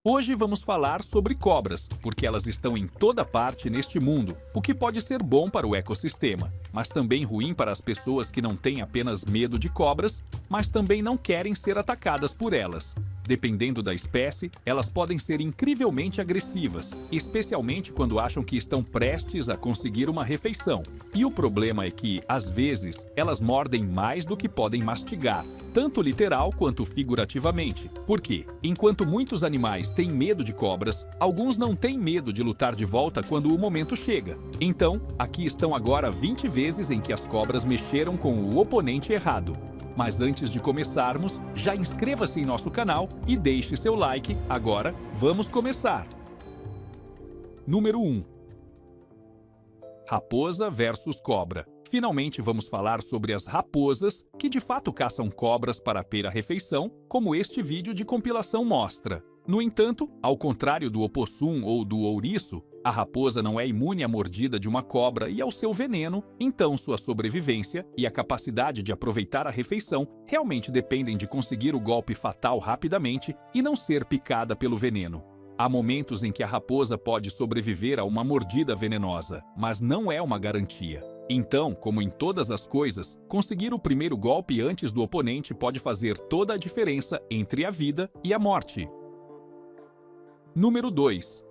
Hoje vamos falar sobre cobras, porque elas estão em toda parte neste mundo, o que pode ser bom para o ecossistema, mas também ruim para as pessoas que não têm apenas medo de cobras, mas também não querem ser atacadas por elas. Dependendo da espécie, elas podem ser incrivelmente agressivas, especialmente quando acham que estão prestes a conseguir uma refeição. E o problema é que, às vezes, elas mordem mais do que podem mastigar, tanto literal quanto figurativamente. Por quê? Enquanto muitos animais têm medo de cobras, alguns não têm medo de lutar de volta quando o momento chega. Então, aqui estão agora 20 vezes em que as cobras mexeram com o oponente errado. Mas antes de começarmos, já inscreva-se em nosso canal e deixe seu like. Agora, vamos começar! Número 1. Raposa versus cobra. Finalmente vamos falar sobre as raposas, que de fato caçam cobras para a refeição, como este vídeo de compilação mostra. No entanto, ao contrário do opossum ou do ouriço, a raposa não é imune à mordida de uma cobra e ao seu veneno, então sua sobrevivência e a capacidade de aproveitar a refeição realmente dependem de conseguir o golpe fatal rapidamente e não ser picada pelo veneno. Há momentos em que a raposa pode sobreviver a uma mordida venenosa, mas não é uma garantia. Então, como em todas as coisas, conseguir o primeiro golpe antes do oponente pode fazer toda a diferença entre a vida e a morte. Número 2.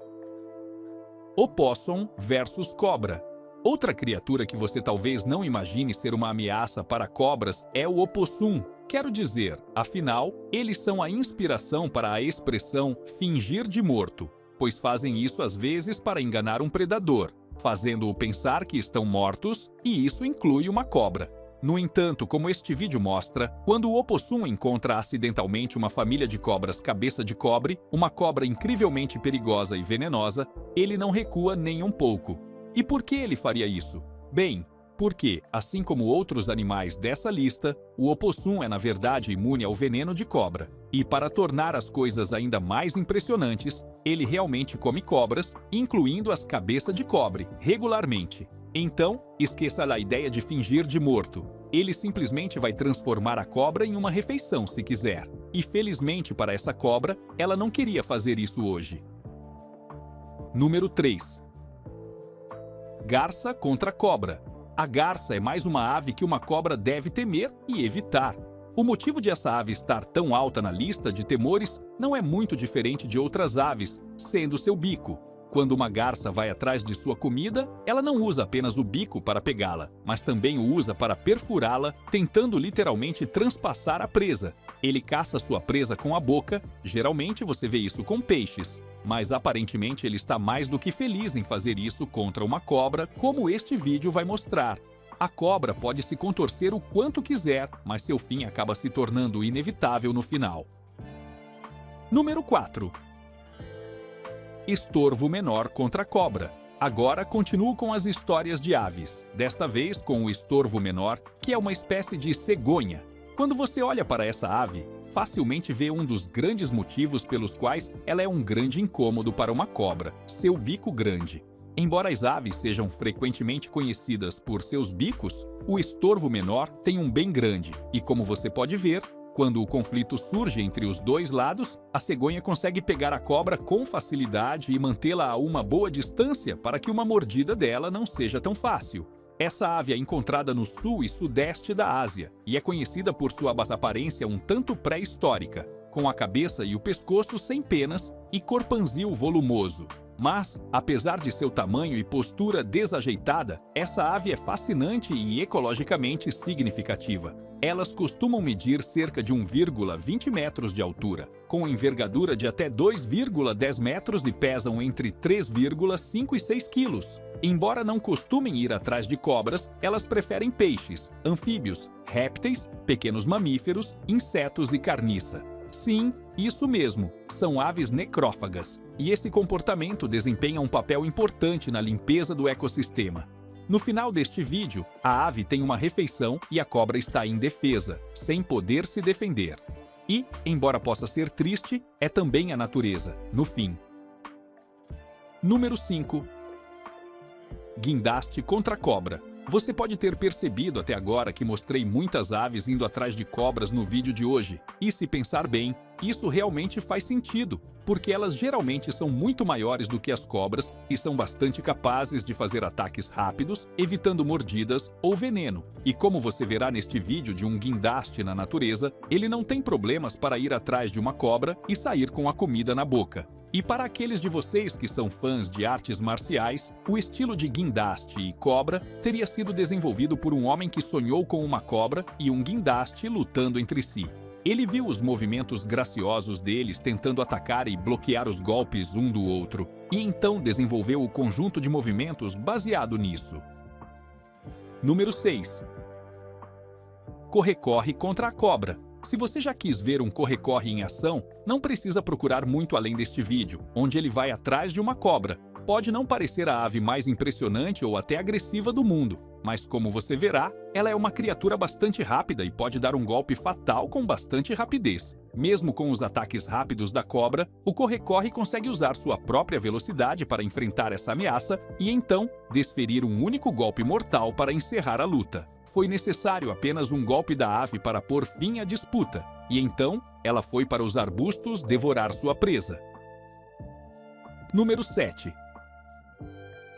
Opossum versus cobra. Outra criatura que você talvez não imagine ser uma ameaça para cobras é o opossum. Quero dizer, afinal, eles são a inspiração para a expressão fingir de morto, pois fazem isso às vezes para enganar um predador, fazendo-o pensar que estão mortos, e isso inclui uma cobra. No entanto, como este vídeo mostra, quando o opossum encontra acidentalmente uma família de cobras cabeça de cobre, uma cobra incrivelmente perigosa e venenosa, ele não recua nem um pouco. E por que ele faria isso? Bem, porque, assim como outros animais dessa lista, o opossum é na verdade imune ao veneno de cobra. E para tornar as coisas ainda mais impressionantes, ele realmente come cobras, incluindo as cabeças de cobre, regularmente. Então, esqueça a ideia de fingir de morto. Ele simplesmente vai transformar a cobra em uma refeição se quiser. E felizmente para essa cobra, ela não queria fazer isso hoje. Número 3. Garça contra cobra. A garça é mais uma ave que uma cobra deve temer e evitar. O motivo de essa ave estar tão alta na lista de temores não é muito diferente de outras aves, sendo seu bico. Quando uma garça vai atrás de sua comida, ela não usa apenas o bico para pegá-la, mas também o usa para perfurá-la, tentando literalmente transpassar a presa. Ele caça sua presa com a boca, geralmente você vê isso com peixes, mas aparentemente ele está mais do que feliz em fazer isso contra uma cobra, como este vídeo vai mostrar. A cobra pode se contorcer o quanto quiser, mas seu fim acaba se tornando inevitável no final. Número 4. Estorvo menor contra a cobra. Agora continuo com as histórias de aves, desta vez com o estorvo menor, que é uma espécie de cegonha. Quando você olha para essa ave, facilmente vê um dos grandes motivos pelos quais ela é um grande incômodo para uma cobra, seu bico grande. Embora as aves sejam frequentemente conhecidas por seus bicos, o estorvo menor tem um bem grande, e como você pode ver, quando o conflito surge entre os dois lados, a cegonha consegue pegar a cobra com facilidade e mantê-la a uma boa distância para que uma mordida dela não seja tão fácil. Essa ave é encontrada no sul e sudeste da Ásia e é conhecida por sua aparência um tanto pré-histórica, com a cabeça e o pescoço sem penas e corpanzil volumoso. Mas, apesar de seu tamanho e postura desajeitada, essa ave é fascinante e ecologicamente significativa. Elas costumam medir cerca de 1,20 metros de altura, com envergadura de até 2,10 metros e pesam entre 3,5 e 6 quilos. Embora não costumem ir atrás de cobras, elas preferem peixes, anfíbios, répteis, pequenos mamíferos, insetos e carniça. Sim, isso mesmo, são aves necrófagas, e esse comportamento desempenha um papel importante na limpeza do ecossistema. No final deste vídeo, a ave tem uma refeição e a cobra está indefesa, sem poder se defender. E, embora possa ser triste, é também a natureza, no fim. Número 5. Guindaste contra cobra. Você pode ter percebido até agora que mostrei muitas aves indo atrás de cobras no vídeo de hoje. E se pensar bem, isso realmente faz sentido, porque elas geralmente são muito maiores do que as cobras e são bastante capazes de fazer ataques rápidos, evitando mordidas ou veneno. E como você verá neste vídeo de um guindaste na natureza, ele não tem problemas para ir atrás de uma cobra e sair com a comida na boca. E para aqueles de vocês que são fãs de artes marciais, o estilo de guindaste e cobra teria sido desenvolvido por um homem que sonhou com uma cobra e um guindaste lutando entre si. Ele viu os movimentos graciosos deles tentando atacar e bloquear os golpes um do outro, e então desenvolveu o conjunto de movimentos baseado nisso. Número 6. Corre-corre contra a cobra. Se você já quis ver um corre-corre em ação, não precisa procurar muito além deste vídeo, onde ele vai atrás de uma cobra. Pode não parecer a ave mais impressionante ou até agressiva do mundo, mas como você verá, ela é uma criatura bastante rápida e pode dar um golpe fatal com bastante rapidez. Mesmo com os ataques rápidos da cobra, o corre-corre consegue usar sua própria velocidade para enfrentar essa ameaça e então desferir um único golpe mortal para encerrar a luta. Foi necessário apenas um golpe da ave para pôr fim à disputa, e então ela foi para os arbustos devorar sua presa. Número 7.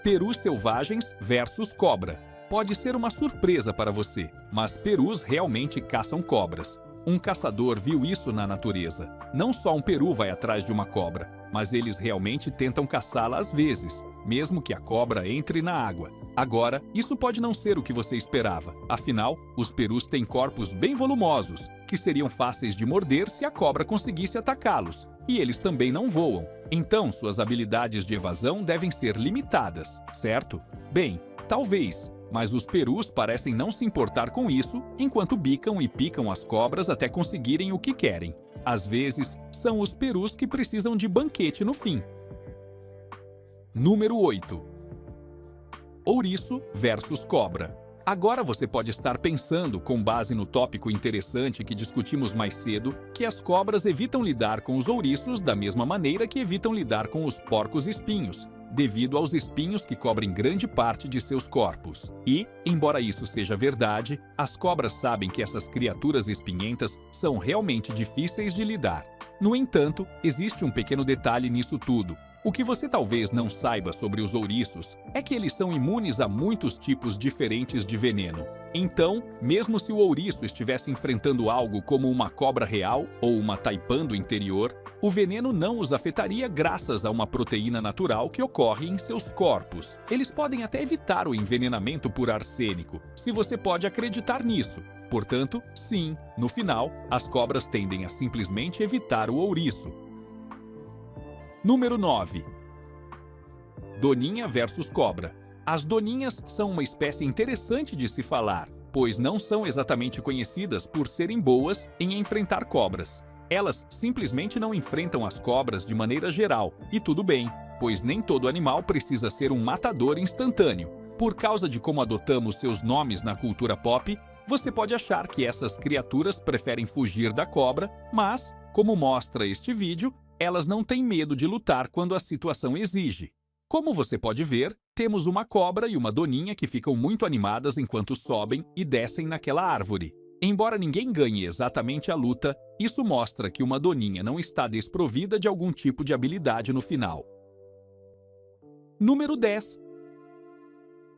Perus selvagens versus cobra. Pode ser uma surpresa para você, mas perus realmente caçam cobras. Um caçador viu isso na natureza. Não só um peru vai atrás de uma cobra, mas eles realmente tentam caçá-la às vezes, mesmo que a cobra entre na água. Agora, isso pode não ser o que você esperava. Afinal, os perus têm corpos bem volumosos, que seriam fáceis de morder se a cobra conseguisse atacá-los. E eles também não voam. Então, suas habilidades de evasão devem ser limitadas, certo? Bem, talvez. Mas os perus parecem não se importar com isso, enquanto bicam e picam as cobras até conseguirem o que querem. Às vezes, são os perus que precisam de banquete no fim. Número 8. Ouriço versus cobra. Agora você pode estar pensando, com base no tópico interessante que discutimos mais cedo, que as cobras evitam lidar com os ouriços da mesma maneira que evitam lidar com os porcos-espinhos, devido aos espinhos que cobrem grande parte de seus corpos. E, embora isso seja verdade, as cobras sabem que essas criaturas espinhentas são realmente difíceis de lidar. No entanto, existe um pequeno detalhe nisso tudo. O que você talvez não saiba sobre os ouriços é que eles são imunes a muitos tipos diferentes de veneno. Então, mesmo se o ouriço estivesse enfrentando algo como uma cobra real ou uma taipan do interior, o veneno não os afetaria graças a uma proteína natural que ocorre em seus corpos. Eles podem até evitar o envenenamento por arsênico, se você pode acreditar nisso. Portanto, sim, no final, as cobras tendem a simplesmente evitar o ouriço. Número 9. Doninha versus cobra. As doninhas são uma espécie interessante de se falar, pois não são exatamente conhecidas por serem boas em enfrentar cobras. Elas simplesmente não enfrentam as cobras de maneira geral, e tudo bem, pois nem todo animal precisa ser um matador instantâneo. Por causa de como adotamos seus nomes na cultura pop, você pode achar que essas criaturas preferem fugir da cobra, mas, como mostra este vídeo, elas não têm medo de lutar quando a situação exige. Como você pode ver, temos uma cobra e uma doninha que ficam muito animadas enquanto sobem e descem naquela árvore. Embora ninguém ganhe exatamente a luta, isso mostra que uma doninha não está desprovida de algum tipo de habilidade no final. Número 10.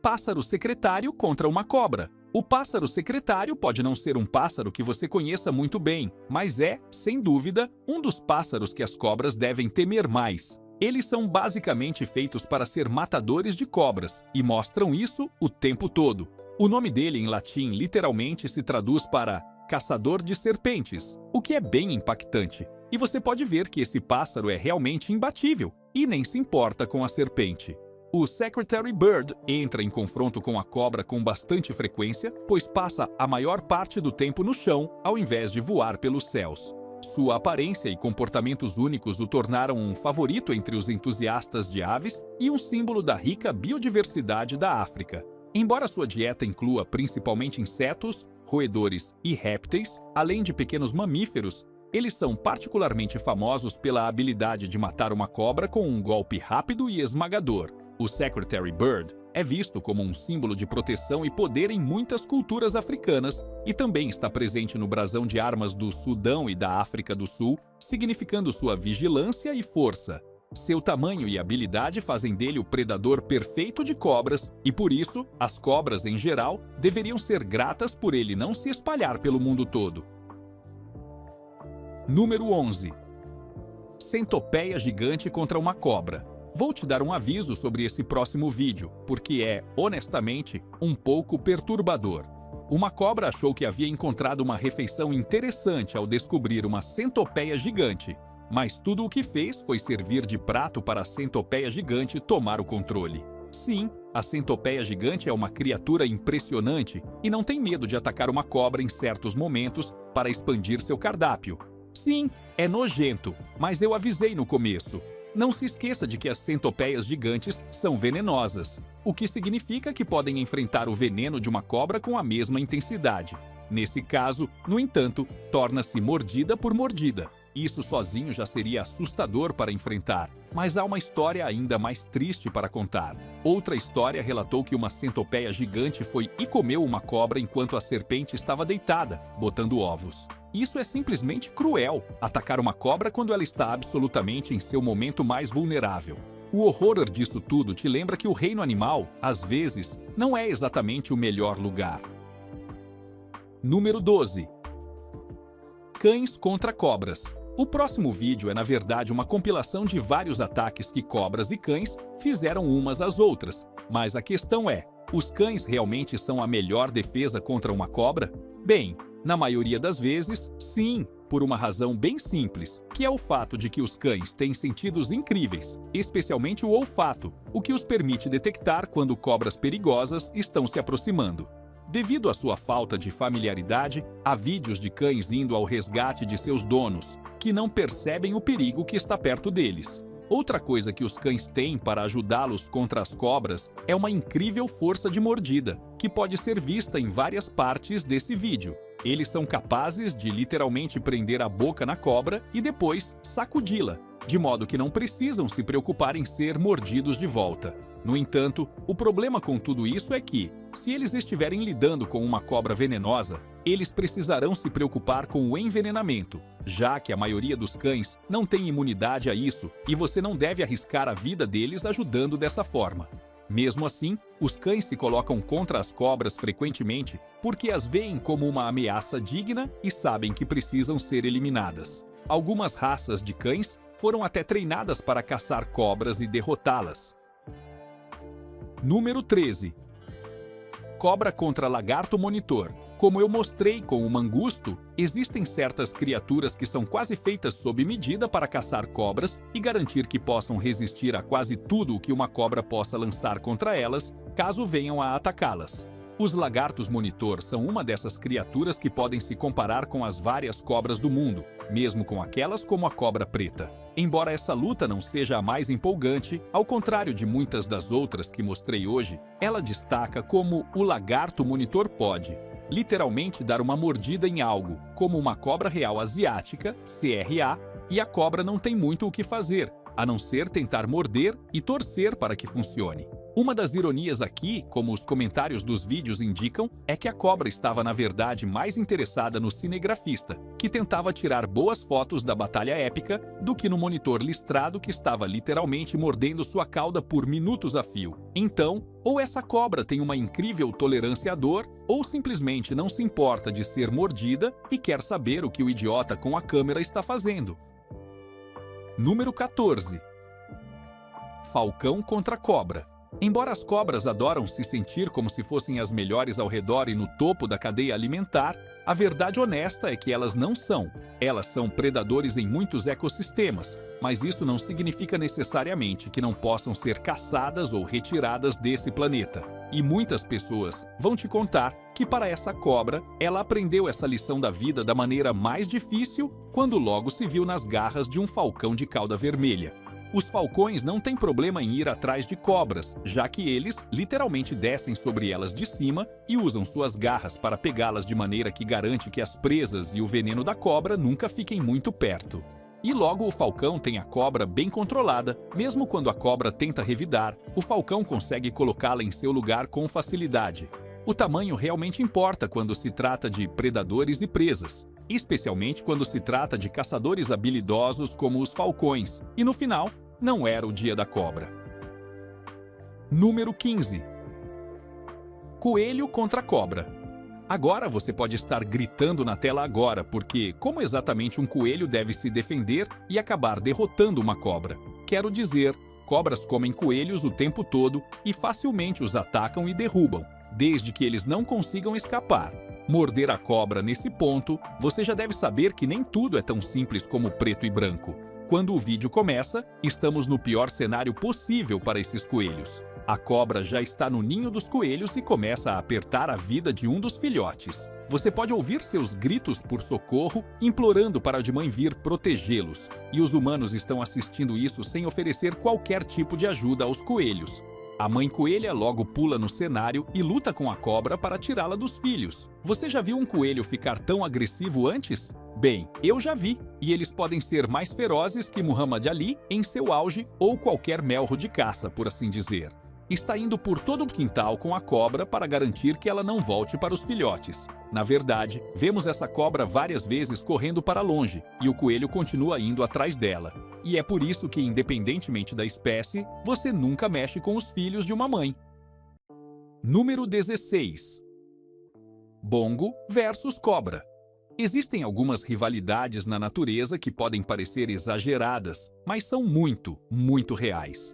Pássaro secretário contra uma cobra. O pássaro secretário pode não ser um pássaro que você conheça muito bem, mas é, sem dúvida, um dos pássaros que as cobras devem temer mais. Eles são basicamente feitos para ser matadores de cobras e mostram isso o tempo todo. O nome dele em latim literalmente se traduz para caçador de serpentes, o que é bem impactante. E você pode ver que esse pássaro é realmente imbatível e nem se importa com a serpente. O Secretary Bird entra em confronto com a cobra com bastante frequência, pois passa a maior parte do tempo no chão, ao invés de voar pelos céus. Sua aparência e comportamentos únicos o tornaram um favorito entre os entusiastas de aves e um símbolo da rica biodiversidade da África. Embora sua dieta inclua principalmente insetos, roedores e répteis, além de pequenos mamíferos, eles são particularmente famosos pela habilidade de matar uma cobra com um golpe rápido e esmagador. O Secretary Bird É visto como um símbolo de proteção e poder em muitas culturas africanas e também está presente no brasão de armas do Sudão e da África do Sul, significando sua vigilância e força. Seu tamanho e habilidade fazem dele o predador perfeito de cobras e, por isso, as cobras, em geral, deveriam ser gratas por ele não se espalhar pelo mundo todo. Número 11. Centopeia gigante contra uma cobra. Vou te dar um aviso sobre esse próximo vídeo, porque é, honestamente, um pouco perturbador. Uma cobra achou que havia encontrado uma refeição interessante ao descobrir uma centopeia gigante, mas tudo o que fez foi servir de prato para a centopeia gigante tomar o controle. Sim, a centopeia gigante é uma criatura impressionante e não tem medo de atacar uma cobra em certos momentos para expandir seu cardápio. Sim, é nojento, mas eu avisei no começo. Não se esqueça de que as centopeias gigantes são venenosas, o que significa que podem enfrentar o veneno de uma cobra com a mesma intensidade. Nesse caso, no entanto, torna-se mordida por mordida. Isso sozinho já seria assustador para enfrentar, mas há uma história ainda mais triste para contar. Outra história relatou que uma centopeia gigante foi e comeu uma cobra enquanto a serpente estava deitada, botando ovos. Isso é simplesmente cruel, atacar uma cobra quando ela está absolutamente em seu momento mais vulnerável. O horror disso tudo te lembra que o reino animal, às vezes, não é exatamente o melhor lugar. Número 12. Cães contra cobras. O próximo vídeo é, na verdade, uma compilação de vários ataques que cobras e cães fizeram umas às outras. Mas a questão é, os cães realmente são a melhor defesa contra uma cobra? Bem, na maioria das vezes, sim, por uma razão bem simples, que é o fato de que os cães têm sentidos incríveis, especialmente o olfato, o que os permite detectar quando cobras perigosas estão se aproximando. Devido à sua falta de familiaridade, há vídeos de cães indo ao resgate de seus donos, que não percebem o perigo que está perto deles. Outra coisa que os cães têm para ajudá-los contra as cobras é uma incrível força de mordida, que pode ser vista em várias partes desse vídeo. Eles são capazes de literalmente prender a boca na cobra e depois sacudi-la, de modo que não precisam se preocupar em ser mordidos de volta. No entanto, o problema com tudo isso é que, se eles estiverem lidando com uma cobra venenosa, eles precisarão se preocupar com o envenenamento, já que a maioria dos cães não tem imunidade a isso e você não deve arriscar a vida deles ajudando dessa forma. Mesmo assim, os cães se colocam contra as cobras frequentemente porque as veem como uma ameaça digna e sabem que precisam ser eliminadas. Algumas raças de cães foram até treinadas para caçar cobras e derrotá-las. Número 13. Cobra contra lagarto monitor. Como eu mostrei com o mangusto, existem certas criaturas que são quase feitas sob medida para caçar cobras e garantir que possam resistir a quase tudo o que uma cobra possa lançar contra elas, caso venham a atacá-las. Os lagartos monitor são uma dessas criaturas que podem se comparar com as várias cobras do mundo, mesmo com aquelas como a cobra preta. Embora essa luta não seja a mais empolgante, ao contrário de muitas das outras que mostrei hoje, ela destaca como o lagarto monitor pode literalmente dar uma mordida em algo, como uma cobra real asiática, CRA, e a cobra não tem muito o que fazer, a não ser tentar morder e torcer para que funcione. Uma das ironias aqui, como os comentários dos vídeos indicam, é que a cobra estava na verdade mais interessada no cinegrafista, que tentava tirar boas fotos da batalha épica, do que no monitor listrado que estava literalmente mordendo sua cauda por minutos a fio. Então, ou essa cobra tem uma incrível tolerância à dor, ou simplesmente não se importa de ser mordida e quer saber o que o idiota com a câmera está fazendo. Número 14. Falcão contra cobra. Embora as cobras adoram se sentir como se fossem as melhores ao redor e no topo da cadeia alimentar, a verdade honesta é que elas não são. Elas são predadores em muitos ecossistemas, mas isso não significa necessariamente que não possam ser caçadas ou retiradas desse planeta. E muitas pessoas vão te contar que para essa cobra, ela aprendeu essa lição da vida da maneira mais difícil quando logo se viu nas garras de um falcão de cauda vermelha. Os falcões não têm problema em ir atrás de cobras, já que eles literalmente descem sobre elas de cima e usam suas garras para pegá-las de maneira que garante que as presas e o veneno da cobra nunca fiquem muito perto. E logo o falcão tem a cobra bem controlada. Mesmo quando a cobra tenta revidar, o falcão consegue colocá-la em seu lugar com facilidade. O tamanho realmente importa quando se trata de predadores e presas, especialmente quando se trata de caçadores habilidosos como os falcões. E no final, não era o dia da cobra. Número 15. Coelho contra cobra. Agora você pode estar gritando na tela agora, porque como exatamente um coelho deve se defender e acabar derrotando uma cobra? Quero dizer, cobras comem coelhos o tempo todo e facilmente os atacam e derrubam, desde que eles não consigam escapar. Morder a cobra nesse ponto, você já deve saber que nem tudo é tão simples como preto e branco. Quando o vídeo começa, estamos no pior cenário possível para esses coelhos. A cobra já está no ninho dos coelhos e começa a apertar a vida de um dos filhotes. Você pode ouvir seus gritos por socorro, implorando para a de mãe vir protegê-los. E os humanos estão assistindo isso sem oferecer qualquer tipo de ajuda aos coelhos. A mãe coelha logo pula no cenário e luta com a cobra para tirá-la dos filhos. Você já viu um coelho ficar tão agressivo antes? Bem, eu já vi, e eles podem ser mais ferozes que Muhammad Ali em seu auge ou qualquer melro de caça, por assim dizer. Está indo por todo o quintal com a cobra para garantir que ela não volte para os filhotes. Na verdade, vemos essa cobra várias vezes correndo para longe e o coelho continua indo atrás dela. E é por isso que, independentemente da espécie, você nunca mexe com os filhos de uma mãe. Número 16. Bongo versus cobra. Existem algumas rivalidades na natureza que podem parecer exageradas, mas são muito reais.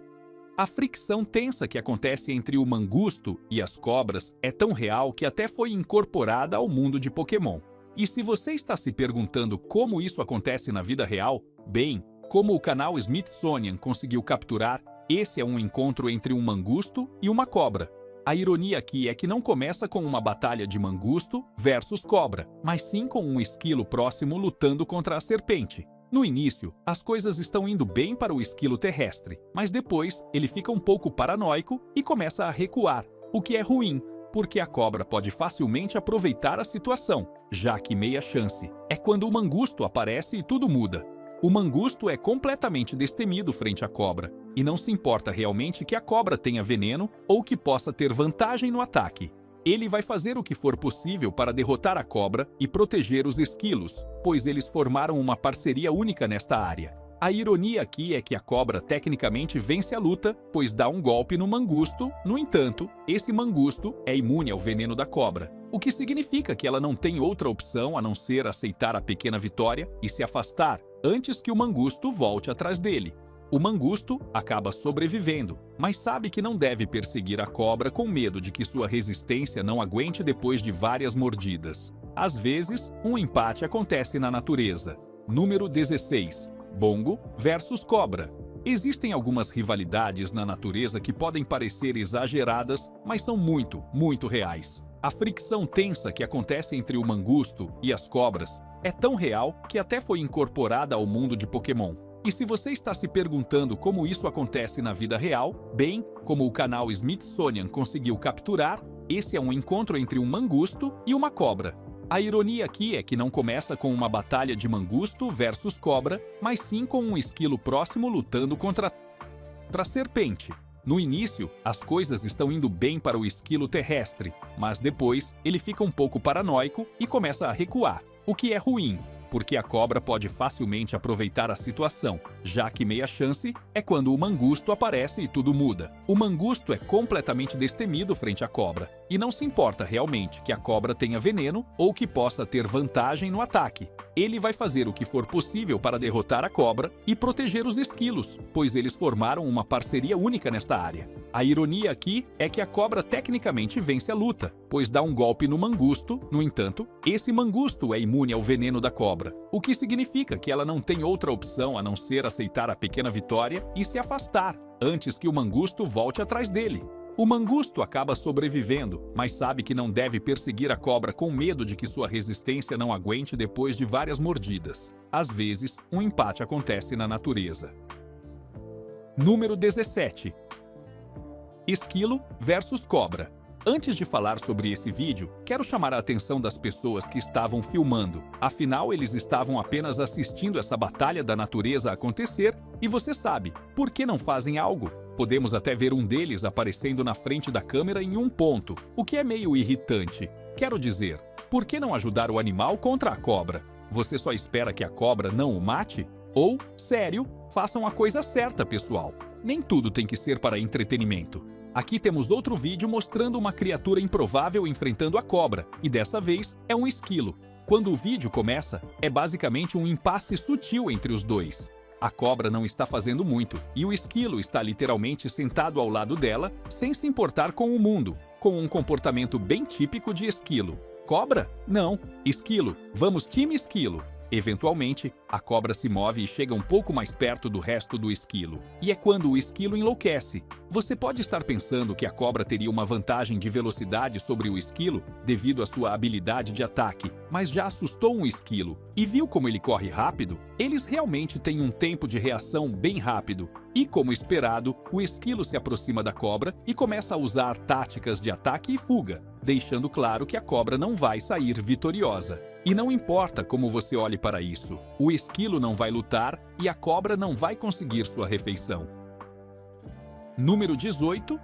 A fricção tensa que acontece entre o mangusto e as cobras é tão real que até foi incorporada ao mundo de Pokémon. E se você está se perguntando como isso acontece na vida real, bem, como o canal Smithsonian conseguiu capturar, esse é um encontro entre um mangusto e uma cobra. A ironia aqui é que não começa com uma batalha de mangusto versus cobra, mas sim com um esquilo próximo lutando contra a serpente. No início, as coisas estão indo bem para o esquilo terrestre, mas depois ele fica um pouco paranoico e começa a recuar, o que é ruim, porque a cobra pode facilmente aproveitar a situação, já que meia chance é quando o mangusto aparece e tudo muda. O mangusto é completamente destemido frente à cobra, e não se importa realmente que a cobra tenha veneno ou que possa ter vantagem no ataque. Ele vai fazer o que for possível para derrotar a cobra e proteger os esquilos, pois eles formaram uma parceria única nesta área. A ironia aqui é que a cobra tecnicamente vence a luta, pois dá um golpe no mangusto. No entanto, esse mangusto é imune ao veneno da cobra, o que significa que ela não tem outra opção a não ser aceitar a pequena vitória e se afastar antes que o mangusto volte atrás dele. O mangusto acaba sobrevivendo, mas sabe que não deve perseguir a cobra com medo de que sua resistência não aguente depois de várias mordidas. Às vezes, um empate acontece na natureza. Número 16. Bongo versus cobra. Existem algumas rivalidades na natureza que podem parecer exageradas, mas são muito reais. A fricção tensa que acontece entre o mangusto e as cobras é tão real que até foi incorporada ao mundo de Pokémon. E se você está se perguntando como isso acontece na vida real, bem, como o canal Smithsonian conseguiu capturar, esse é um encontro entre um mangusto e uma cobra. A ironia aqui é que não começa com uma batalha de mangusto versus cobra, mas sim com um esquilo próximo lutando contra a serpente. No início, as coisas estão indo bem para o esquilo terrestre, mas depois ele fica um pouco paranoico e começa a recuar, o que é ruim, porque a cobra pode facilmente aproveitar a situação, já que meia chance é quando o mangusto aparece e tudo muda. O mangusto é completamente destemido frente à cobra, e não se importa realmente que a cobra tenha veneno ou que possa ter vantagem no ataque. Ele vai fazer o que for possível para derrotar a cobra e proteger os esquilos, pois eles formaram uma parceria única nesta área. A ironia aqui é que a cobra tecnicamente vence a luta, pois dá um golpe no mangusto. No entanto, esse mangusto é imune ao veneno da cobra, o que significa que ela não tem outra opção a não ser aceitar a pequena vitória e se afastar, antes que o mangusto volte atrás dele. O mangusto acaba sobrevivendo, mas sabe que não deve perseguir a cobra com medo de que sua resistência não aguente depois de várias mordidas. Às vezes, um empate acontece na natureza. Número 17. Esquilo versus cobra. Antes de falar sobre esse vídeo, quero chamar a atenção das pessoas que estavam filmando. Afinal, eles estavam apenas assistindo essa batalha da natureza acontecer e você sabe, por que não fazem algo? Podemos até ver um deles aparecendo na frente da câmera em um ponto, o que é meio irritante. Quero dizer, por que não ajudar o animal contra a cobra? Você só espera que a cobra não o mate? Ou, sério, façam a coisa certa, pessoal. Nem tudo tem que ser para entretenimento. Aqui temos outro vídeo mostrando uma criatura improvável enfrentando a cobra, e dessa vez é um esquilo. Quando o vídeo começa, é basicamente um impasse sutil entre os dois. A cobra não está fazendo muito, e o esquilo está literalmente sentado ao lado dela, sem se importar com o mundo, com um comportamento bem típico de esquilo. Cobra? Não. Esquilo. Vamos, time esquilo. Eventualmente, a cobra se move e chega um pouco mais perto do resto do esquilo. E é quando o esquilo enlouquece. Você pode estar pensando que a cobra teria uma vantagem de velocidade sobre o esquilo devido à sua habilidade de ataque, mas já assustou um esquilo. E viu como ele corre rápido? Eles realmente têm um tempo de reação bem rápido. E, como esperado, o esquilo se aproxima da cobra e começa a usar táticas de ataque e fuga, deixando claro que a cobra não vai sair vitoriosa. E não importa como você olhe para isso, o esquilo não vai lutar e a cobra não vai conseguir sua refeição. Número 18.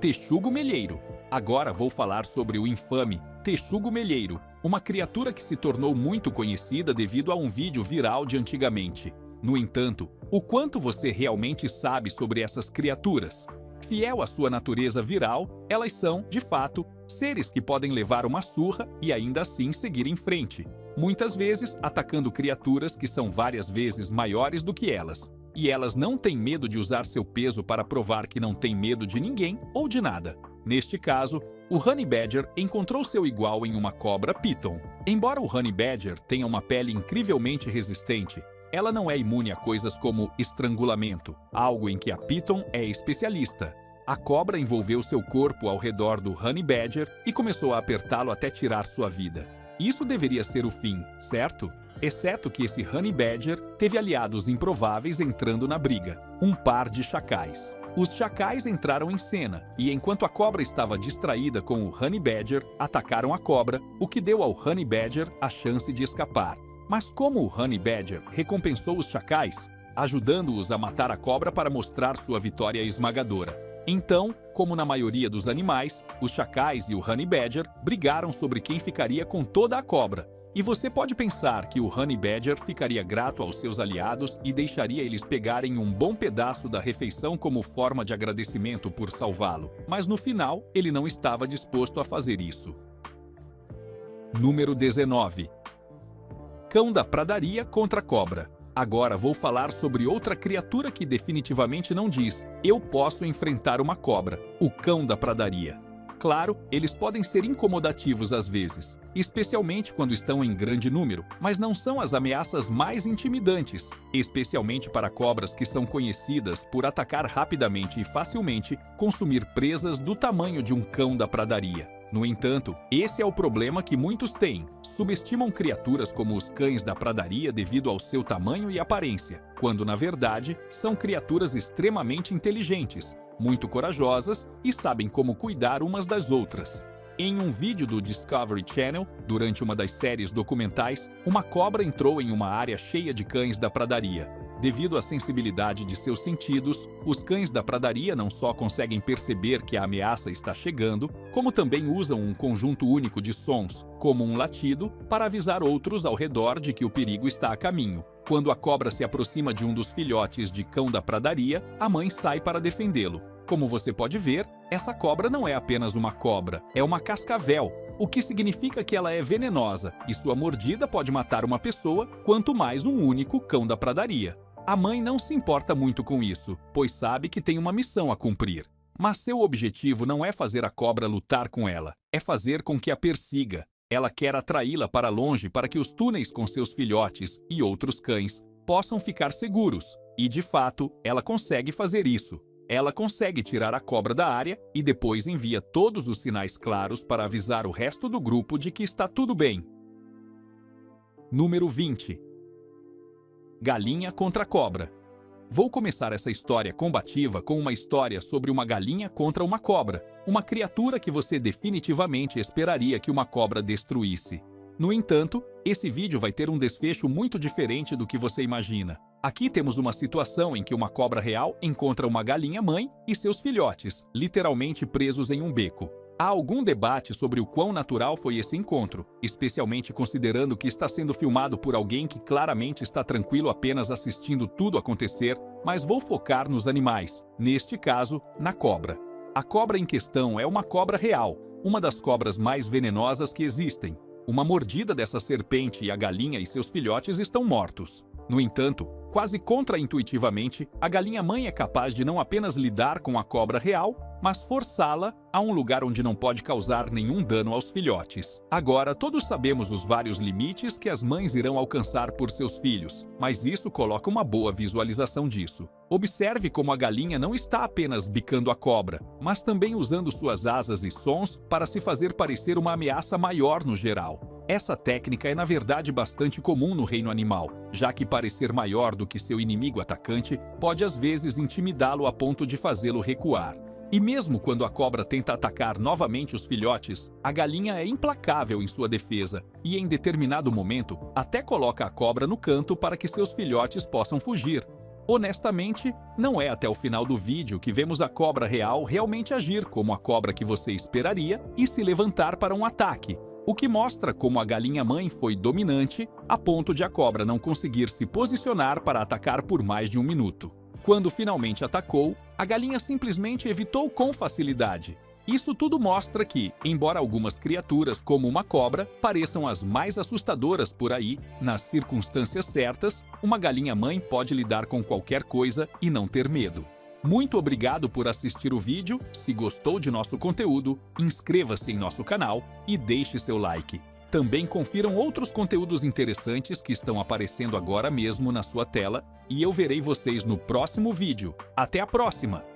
Texugo-melheiro. Agora vou falar sobre o infame texugo-melheiro, uma criatura que se tornou muito conhecida devido a um vídeo viral de antigamente. No entanto, o quanto você realmente sabe sobre essas criaturas? Fiel à sua natureza viral, elas são, de fato, seres que podem levar uma surra e ainda assim seguir em frente, muitas vezes atacando criaturas que são várias vezes maiores do que elas. E elas não têm medo de usar seu peso para provar que não têm medo de ninguém ou de nada. Neste caso, o Honey Badger encontrou seu igual em uma cobra Python. Embora o Honey Badger tenha uma pele incrivelmente resistente, ela não é imune a coisas como estrangulamento, algo em que a Python é especialista. A cobra envolveu seu corpo ao redor do Honey Badger e começou a apertá-lo até tirar sua vida. Isso deveria ser o fim, certo? Exceto que esse Honey Badger teve aliados improváveis entrando na briga, um par de chacais. Os chacais entraram em cena e, enquanto a cobra estava distraída com o Honey Badger, atacaram a cobra, o que deu ao Honey Badger a chance de escapar. Mas como o Honey Badger recompensou os chacais, ajudando-os a matar a cobra para mostrar sua vitória esmagadora. Então, como na maioria dos animais, os chacais e o Honey Badger brigaram sobre quem ficaria com toda a cobra. E você pode pensar que o Honey Badger ficaria grato aos seus aliados e deixaria eles pegarem um bom pedaço da refeição como forma de agradecimento por salvá-lo. Mas no final, ele não estava disposto a fazer isso. Número 19. Cão da pradaria contra a cobra. Agora vou falar sobre outra criatura que definitivamente não diz "eu posso enfrentar uma cobra", o cão da pradaria. Claro, eles podem ser incomodativos às vezes, especialmente quando estão em grande número, mas não são as ameaças mais intimidantes, especialmente para cobras que são conhecidas por atacar rapidamente e facilmente, consumir presas do tamanho de um cão da pradaria. No entanto, esse é o problema que muitos têm. Subestimam criaturas como os cães da pradaria devido ao seu tamanho e aparência, quando na verdade são criaturas extremamente inteligentes, muito corajosas e sabem como cuidar umas das outras. Em um vídeo do Discovery Channel, durante uma das séries documentais, uma cobra entrou em uma área cheia de cães da pradaria. Devido à sensibilidade de seus sentidos, os cães da pradaria não só conseguem perceber que a ameaça está chegando, como também usam um conjunto único de sons, como um latido, para avisar outros ao redor de que o perigo está a caminho. Quando a cobra se aproxima de um dos filhotes de cão da pradaria, a mãe sai para defendê-lo. Como você pode ver, essa cobra não é apenas uma cobra, é uma cascavel, o que significa que ela é venenosa e sua mordida pode matar uma pessoa, quanto mais um único cão da pradaria. A mãe não se importa muito com isso, pois sabe que tem uma missão a cumprir. Mas seu objetivo não é fazer a cobra lutar com ela, é fazer com que a persiga. Ela quer atraí-la para longe para que os túneis com seus filhotes e outros cães possam ficar seguros. E, de fato, ela consegue fazer isso. Ela consegue tirar a cobra da área e depois envia todos os sinais claros para avisar o resto do grupo de que está tudo bem. Número 20. Galinha contra cobra. Vou começar essa história combativa com uma história sobre uma galinha contra uma cobra, uma criatura que você definitivamente esperaria que uma cobra destruísse. No entanto, esse vídeo vai ter um desfecho muito diferente do que você imagina. Aqui temos uma situação em que uma cobra real encontra uma galinha mãe e seus filhotes, literalmente presos em um beco. Há algum debate sobre o quão natural foi esse encontro, especialmente considerando que está sendo filmado por alguém que claramente está tranquilo apenas assistindo tudo acontecer, mas vou focar nos animais, neste caso, na cobra. A cobra em questão é uma cobra real, uma das cobras mais venenosas que existem. Uma mordida dessa serpente e a galinha e seus filhotes estão mortos. No entanto, quase contraintuitivamente, a galinha-mãe é capaz de não apenas lidar com a cobra real, mas forçá-la a um lugar onde não pode causar nenhum dano aos filhotes. Agora, todos sabemos os vários limites que as mães irão alcançar por seus filhos, mas isso coloca uma boa visualização disso. Observe como a galinha não está apenas bicando a cobra, mas também usando suas asas e sons para se fazer parecer uma ameaça maior no geral. Essa técnica é na verdade bastante comum no reino animal, já que parecer maior do que seu inimigo atacante pode às vezes intimidá-lo a ponto de fazê-lo recuar. E mesmo quando a cobra tenta atacar novamente os filhotes, a galinha é implacável em sua defesa e em determinado momento até coloca a cobra no canto para que seus filhotes possam fugir. Honestamente, não é até o final do vídeo que vemos a cobra real realmente agir como a cobra que você esperaria e se levantar para um ataque, o que mostra como a galinha-mãe foi dominante a ponto de a cobra não conseguir se posicionar para atacar por mais de um minuto. Quando finalmente atacou, a galinha simplesmente evitou com facilidade. Isso tudo mostra que, embora algumas criaturas, como uma cobra, pareçam as mais assustadoras por aí, nas circunstâncias certas, uma galinha-mãe pode lidar com qualquer coisa e não ter medo. Muito obrigado por assistir o vídeo. Se gostou de nosso conteúdo, inscreva-se em nosso canal e deixe seu like. Também confiram outros conteúdos interessantes que estão aparecendo agora mesmo na sua tela e eu verei vocês no próximo vídeo. Até a próxima!